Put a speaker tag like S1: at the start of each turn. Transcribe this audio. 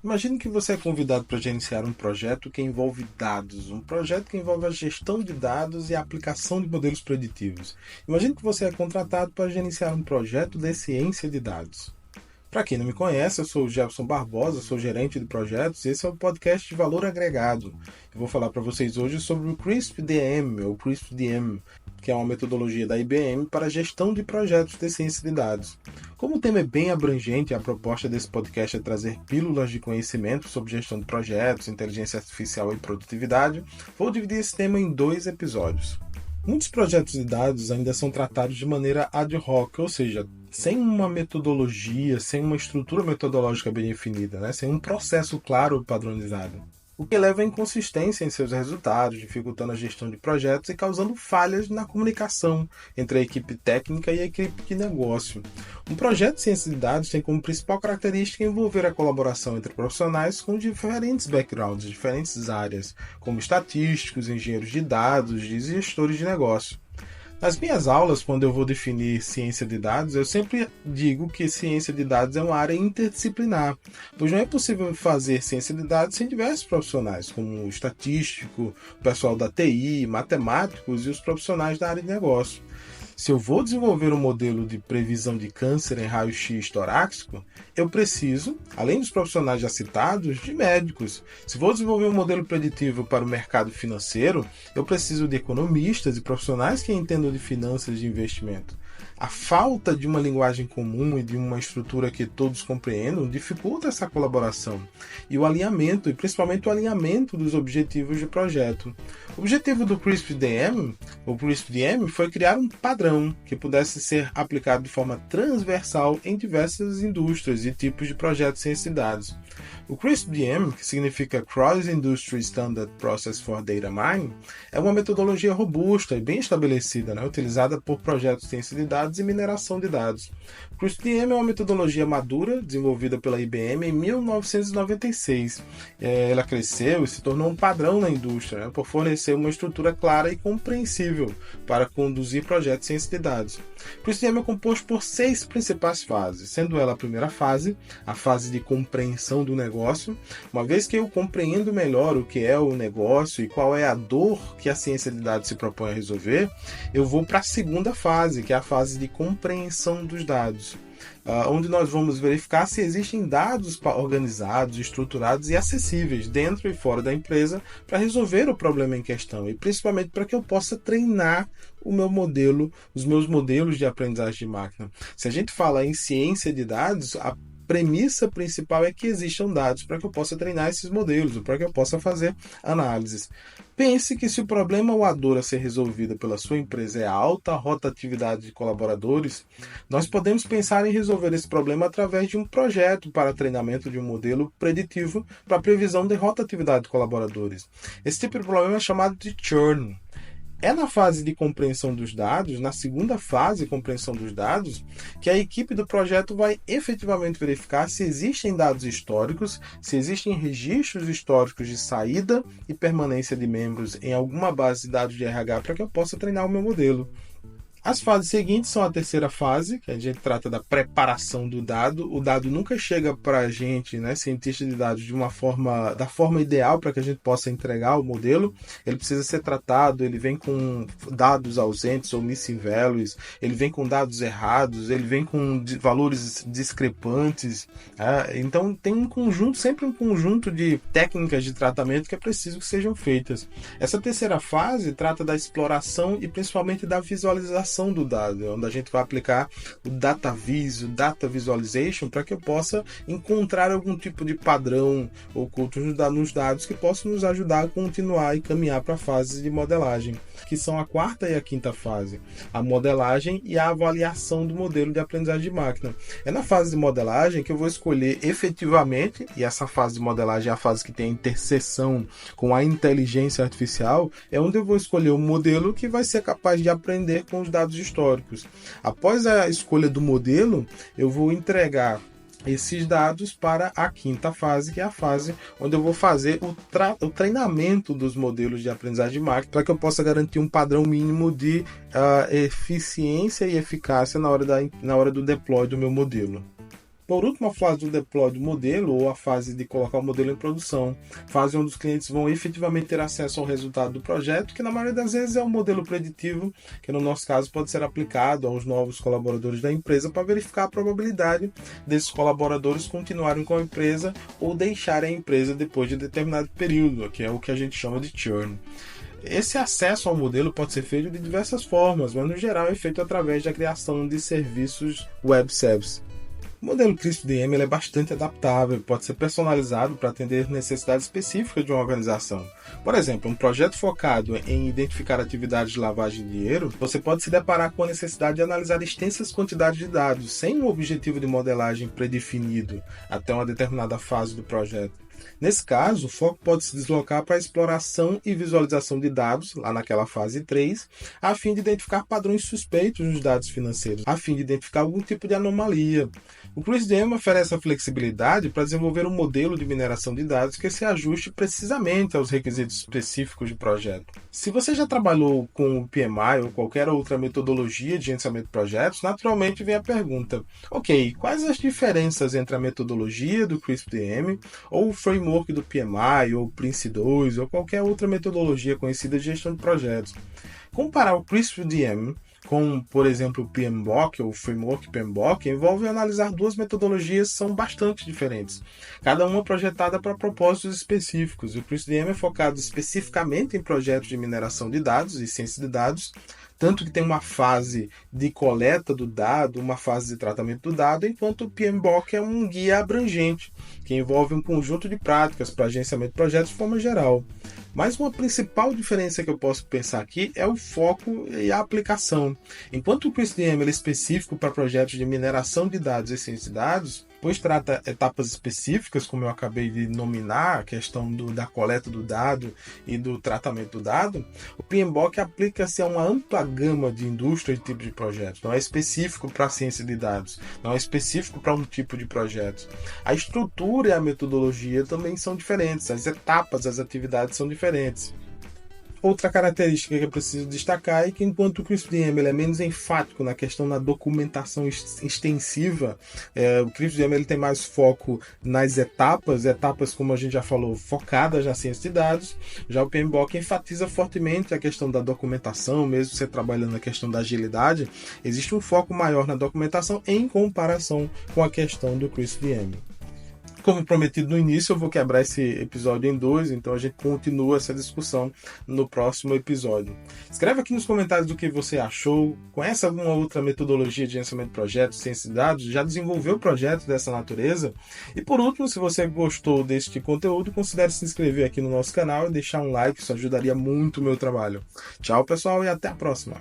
S1: Imagine que você é convidado para gerenciar um projeto que envolve dados, um projeto que envolve a gestão de dados e a aplicação de modelos preditivos. Imagine que você é contratado para gerenciar um projeto de ciência de dados. Para quem não me conhece, eu sou o Jefferson Barbosa, sou gerente de projetos e esse é o podcast de Valor Agregado. Eu vou falar para vocês hoje sobre o CRISP-DM, ou CRISP-DM, que é uma metodologia da IBM para a gestão de projetos de ciência de dados. Como o tema é bem abrangente, a proposta desse podcast é trazer pílulas de conhecimento sobre gestão de projetos, inteligência artificial e produtividade. Vou dividir esse tema em 2 episódios. Muitos projetos de dados ainda são tratados de maneira ad hoc, ou seja, sem uma metodologia, sem uma estrutura metodológica bem definida, sem um processo claro e padronizado. O que leva a inconsistência em seus resultados, dificultando a gestão de projetos e causando falhas na comunicação entre a equipe técnica e a equipe de negócio. Um projeto de ciência de dados tem como principal característica envolver a colaboração entre profissionais com diferentes backgrounds, diferentes áreas, como estatísticos, engenheiros de dados e gestores de negócio. Nas minhas aulas, quando eu vou definir ciência de dados, eu sempre digo que ciência de dados é uma área interdisciplinar, pois não é possível fazer ciência de dados sem diversos profissionais, como o estatístico, o pessoal da TI, matemáticos e os profissionais da área de negócio. Se eu vou desenvolver um modelo de previsão de câncer em raio-x torácico, eu preciso, além dos profissionais já citados, de médicos. Se vou desenvolver um modelo preditivo para o mercado financeiro, eu preciso de economistas e profissionais que entendam de finanças de investimento. A falta de uma linguagem comum e de uma estrutura que todos compreendam dificulta essa colaboração e o alinhamento, e principalmente o alinhamento dos objetivos de projeto. O objetivo do CRISP-DM, o CRISP-DM, foi criar um padrão que pudesse ser aplicado de forma transversal em diversas indústrias e tipos de projetos de ciência de dados. O CRISP-DM, que significa Cross Industry Standard Process for Data Mining, é uma metodologia robusta e bem estabelecida, utilizada por projetos de ciência de dados e mineração de dados. O CRISP-DM é uma metodologia madura, desenvolvida pela IBM em 1996. Ela cresceu e se tornou um padrão na indústria, por fornecer uma estrutura clara e compreensível para conduzir projetos de ciência de dados. O CRISP-DM é composto por 6 principais fases, sendo ela a primeira fase, a fase de compreensão do negócio. Uma vez que eu compreendo melhor o que é o negócio e qual é a dor que a ciência de dados se propõe a resolver, eu vou para a segunda fase, que é a fase de compreensão dos dados, onde nós vamos verificar se existem dados organizados, estruturados e acessíveis dentro e fora da empresa para resolver o problema em questão e principalmente para que eu possa treinar o meu modelo, os meus modelos de aprendizagem de máquina. Se a gente fala em ciência de dados, a premissa principal é que existam dados para que eu possa treinar esses modelos, para que eu possa fazer análises. Pense que se o problema ou a dor a ser resolvida pela sua empresa é a alta rotatividade de colaboradores, nós podemos pensar em resolver esse problema através de um projeto para treinamento de um modelo preditivo para previsão de rotatividade de colaboradores. Esse tipo de problema é chamado de churn. É na fase de compreensão dos dados, na segunda fase de compreensão dos dados, que a equipe do projeto vai efetivamente verificar se existem dados históricos, se existem registros históricos de saída e permanência de membros em alguma base de dados de RH para que eu possa treinar o meu modelo. As fases seguintes são a terceira fase, que a gente trata da preparação do dado. O dado nunca chega para a gente, cientista de dados, da forma ideal para que a gente possa entregar o modelo. Ele precisa ser tratado, ele vem com dados ausentes ou missing values, ele vem com dados errados, ele vem com valores discrepantes. Então tem sempre um conjunto de técnicas de tratamento que é preciso que sejam feitas. Essa terceira fase trata da exploração e principalmente da visualização do dado, onde a gente vai aplicar o data vis, o data visualization, para que eu possa encontrar algum tipo de padrão oculto nos dados que possa nos ajudar a continuar e caminhar para a fase de modelagem, que são a quarta e a quinta fase, a modelagem e a avaliação do modelo de aprendizagem de máquina. É na fase de modelagem que eu vou escolher efetivamente, e essa fase de modelagem é a fase que tem a interseção com a inteligência artificial, é onde eu vou escolher um modelo que vai ser capaz de aprender com os dados históricos. Após a escolha do modelo, eu vou entregar esses dados para a quinta fase, que é a fase onde eu vou fazer o treinamento dos modelos de aprendizagem de máquina para que eu possa garantir um padrão mínimo de eficiência e eficácia na hora do deploy do meu modelo. Por último, a fase do deploy do modelo, ou a fase de colocar o modelo em produção, fase onde os clientes vão efetivamente ter acesso ao resultado do projeto, que na maioria das vezes é um modelo preditivo, que no nosso caso pode ser aplicado aos novos colaboradores da empresa para verificar a probabilidade desses colaboradores continuarem com a empresa ou deixarem a empresa depois de determinado período, que é o que a gente chama de churn. Esse acesso ao modelo pode ser feito de diversas formas, mas no geral é feito através da criação de serviços web service. O modelo CRISP-DM é bastante adaptável, pode ser personalizado para atender necessidades específicas de uma organização. Por exemplo, um projeto focado em identificar atividades de lavagem de dinheiro, você pode se deparar com a necessidade de analisar extensas quantidades de dados, sem um objetivo de modelagem predefinido até uma determinada fase do projeto. Nesse caso, o foco pode se deslocar para a exploração e visualização de dados, lá naquela fase 3, a fim de identificar padrões suspeitos nos dados financeiros, a fim de identificar algum tipo de anomalia. O CRISP-DM oferece a flexibilidade para desenvolver um modelo de mineração de dados que se ajuste precisamente aos requisitos específicos do projeto. Se você já trabalhou com o PMI ou qualquer outra metodologia de gerenciamento de projetos, naturalmente vem a pergunta: ok, quais as diferenças entre a metodologia do CRISP-DM ou o framework do PMI, ou Prince2, ou qualquer outra metodologia conhecida de gestão de projetos? Comparar o CRISP-DM com, por exemplo, o PMBOK, ou o framework PMBOK, envolve analisar duas metodologias que são bastante diferentes, cada uma projetada para propósitos específicos. O CRISP-DM é focado especificamente em projetos de mineração de dados e ciência de dados, tanto que tem uma fase de coleta do dado, uma fase de tratamento do dado, enquanto o PMBOK é um guia abrangente, que envolve um conjunto de práticas para gerenciamento de projetos de forma geral. Mas uma principal diferença que eu posso pensar aqui é o foco e a aplicação. Enquanto o CRISP-DM é específico para projetos de mineração de dados e ciência de dados, pois trata etapas específicas, como eu acabei de nominar, a questão da coleta do dado e do tratamento do dado, o PMBOK aplica-se a uma ampla gama de indústrias e tipos de projetos. Não é específico para a ciência de dados, não é específico para um tipo de projeto. A estrutura e a metodologia também são diferentes, as etapas, as atividades são diferentes. Outra característica que eu preciso destacar é que, enquanto o CRISP-DM é menos enfático na questão da documentação extensiva, o CRISP-DM ele tem mais foco nas etapas, como a gente já falou, focadas na ciência de dados. Já o PMBOK enfatiza fortemente a questão da documentação, mesmo você trabalhando na questão da agilidade, existe um foco maior na documentação em comparação com a questão do CRISP-DM. Como prometido no início, eu vou quebrar esse episódio em dois, então a gente continua essa discussão no próximo episódio. Escreve aqui nos comentários o que você achou. Conhece alguma outra metodologia de gerenciamento de projetos, ciência de dados? Já desenvolveu projetos dessa natureza? E por último, se você gostou deste conteúdo, considere se inscrever aqui no nosso canal e deixar um like, isso ajudaria muito o meu trabalho. Tchau, pessoal, e até a próxima!